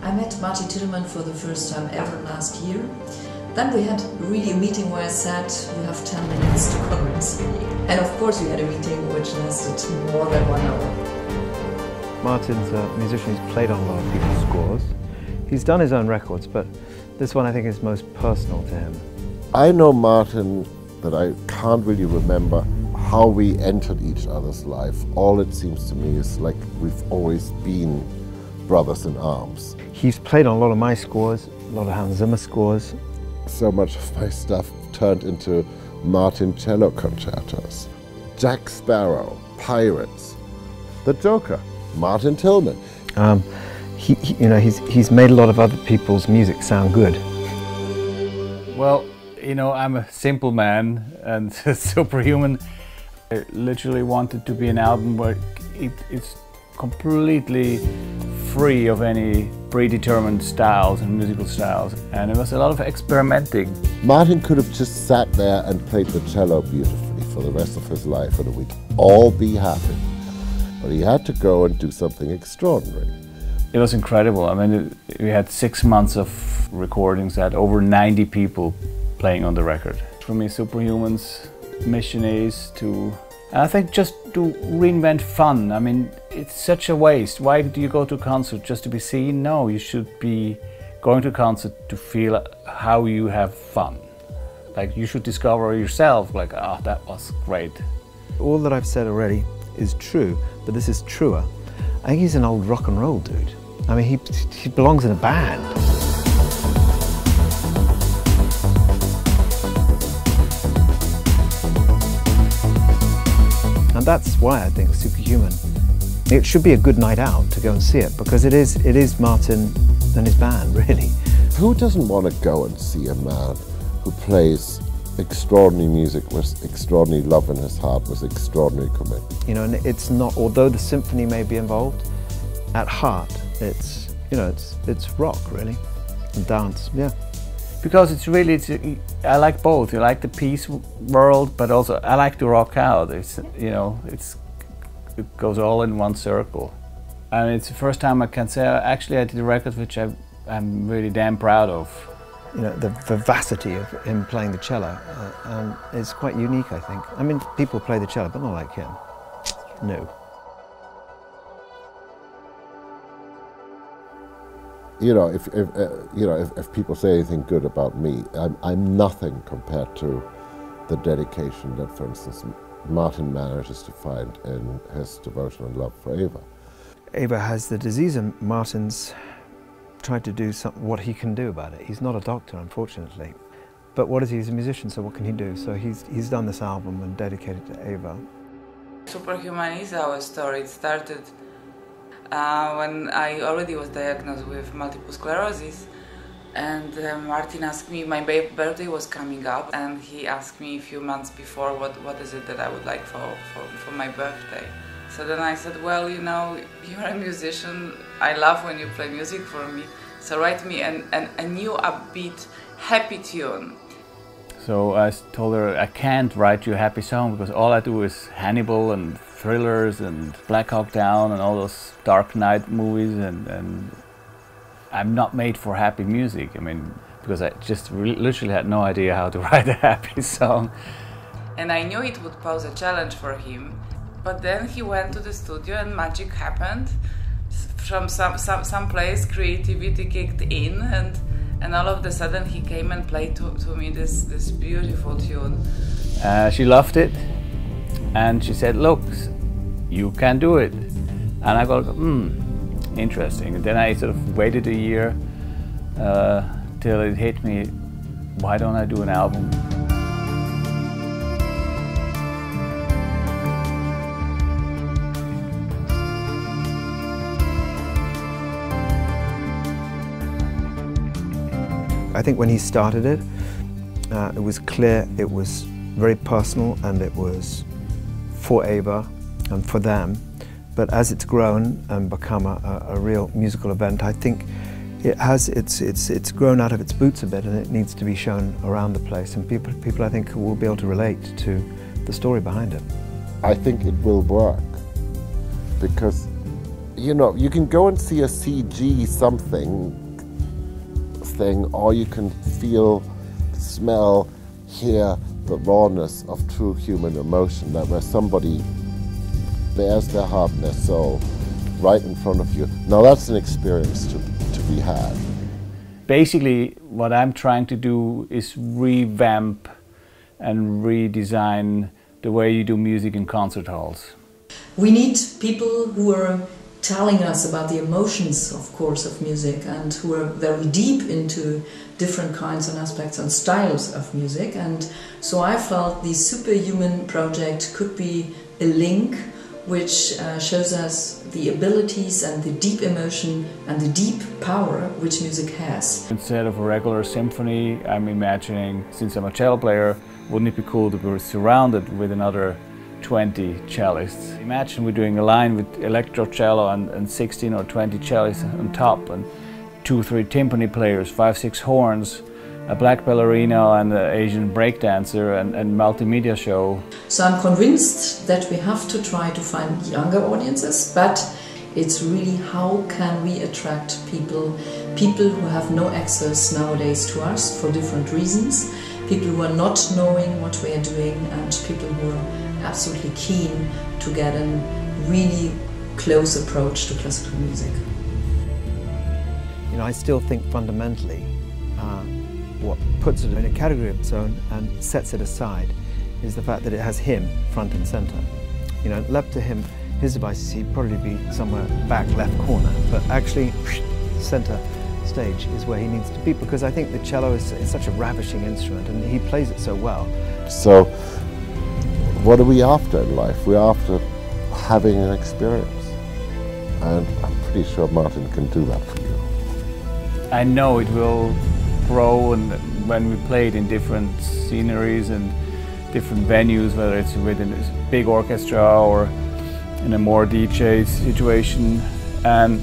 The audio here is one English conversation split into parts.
I met Martin Tillman for the first time ever last year. Then we had really a meeting where I said, you have 10 minutes to convince me. And of course we had a meeting which lasted more than 1 hour. Martin's a musician who's played on a lot of people's scores. He's done his own records, but this one I think is most personal to him. I know Martin that I can't really remember how we entered each other's life. All it seems to me is like we've always been brothers in arms. He's played on a lot of my scores, a lot of Hans Zimmer scores. So much of my stuff turned into Martin cello concertos. Jack Sparrow, Pirates, The Joker, Martin Tillman. He's made a lot of other people's music sound good. Well, you know, I'm a simple man and Superhuman. I literally wanted to be an album where it's completely free of any predetermined styles and musical styles, and it was a lot of experimenting. Martin could have just sat there and played the cello beautifully for the rest of his life and we'd all be happy. But he had to go and do something extraordinary. It was incredible. I mean, we had 6 months of recordings, had over 90 people playing on the record. For me, Superhuman's mission is to, I think, just to reinvent fun. I mean, it's such a waste. Why do you go to a concert just to be seen? No, you should be going to a concert to feel how you have fun. Like, you should discover yourself, like, oh, that was great. All that I've said already is true, but this is truer. I think he's an old rock and roll dude. I mean, he belongs in a band. And that's why I think Superhuman, it should be a good night out to go and see it, because it is Martin and his band, really. Who doesn't want to go and see a man who plays extraordinary music with extraordinary love in his heart, with extraordinary commitment? You know, and it's not, although the symphony may be involved, at heart, it's, you know, it's rock, really, and dance, yeah. Because it's really, I like both. I like the peace world, but also I like to rock out. It's, you know, it goes all in one circle. And it's the first time I can say, actually I did a record which I'm really damn proud of. You know, the vivacity of him playing the cello is quite unique, I think. I mean, people play the cello, but not like him. No. You know, if people say anything good about me, I'm nothing compared to the dedication that, for instance, Martin manages to find in his devotion and love for Eva. Eva has the disease, and Martin's tried to do what he can do about it. He's not a doctor, unfortunately, but what is he? He's a musician, so what can he do? So he's done this album and dedicated to Eva. Superhuman is our story. It started when I already was diagnosed with multiple sclerosis, and Martin asked me, my birthday was coming up, and he asked me a few months before what is it that I would like for my birthday. So then I said, well, you know, you're a musician, I love when you play music for me, so write me a new upbeat, happy tune. So I told her, I can't write you a happy song because all I do is Hannibal and thrillers and Black Hawk Down and all those Dark Knight movies, and I'm not made for happy music. I mean, because I just literally had no idea how to write a happy song. And I knew it would pose a challenge for him, but then he went to the studio and magic happened. From some place creativity kicked in, and all of a sudden he came and played to me this beautiful tune. She loved it, and she said, look, you can do it. And I go, interesting. And then I sort of waited a year till it hit me, why don't I do an album? I think when he started it, it was clear, it was very personal, and it was for Eva and for them. But as it's grown and become a real musical event, I think it's grown out of its boots a bit, and it needs to be shown around the place. And people I think will be able to relate to the story behind it. I think it will work because you know, you can go and see a CG something thing, or you can feel, smell, hear the rawness of true human emotion, that where somebody bears their heart and their soul right in front of you. Now that's an experience to be had. Basically, what I'm trying to do is revamp and redesign the way you do music in concert halls. We need people who are telling us about the emotions, of course, of music, and who are very deep into different kinds and aspects and styles of music. And so I felt the Superhuman project could be a link which shows us the abilities and the deep emotion and the deep power which music has. Instead of a regular symphony, I'm imagining, since I'm a cello player, wouldn't it be cool to be surrounded with another 20 cellists? Imagine we're doing a line with electro cello and 16 or 20 cellists on top, and 2 or 3 timpani players, 5 or 6 horns, a black ballerina and an Asian breakdancer, and multimedia show. So I'm convinced that we have to try to find younger audiences, but it's really how can we attract people who have no access nowadays to us for different reasons, people who are not knowing what we are doing, and people who are absolutely keen to get a really close approach to classical music. You know, I still think fundamentally what puts it in a category of its own and sets it aside is the fact that it has him front and centre. You know, left to him, his devices, he'd probably be somewhere back left corner, but actually centre stage is where he needs to be, because I think the cello is such a ravishing instrument and he plays it so well. So what are we after in life? We're after having an experience, and I'm pretty sure Martin can do that for you. I know it will grow, and when we played in different sceneries and different venues, whether it's within a big orchestra or in a more DJ situation, and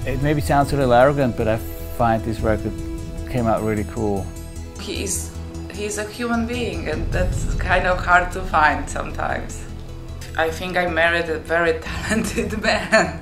it maybe sounds a little arrogant, but I find this record came out really cool. He's a human being, and that's kind of hard to find sometimes. I think I married a very talented man.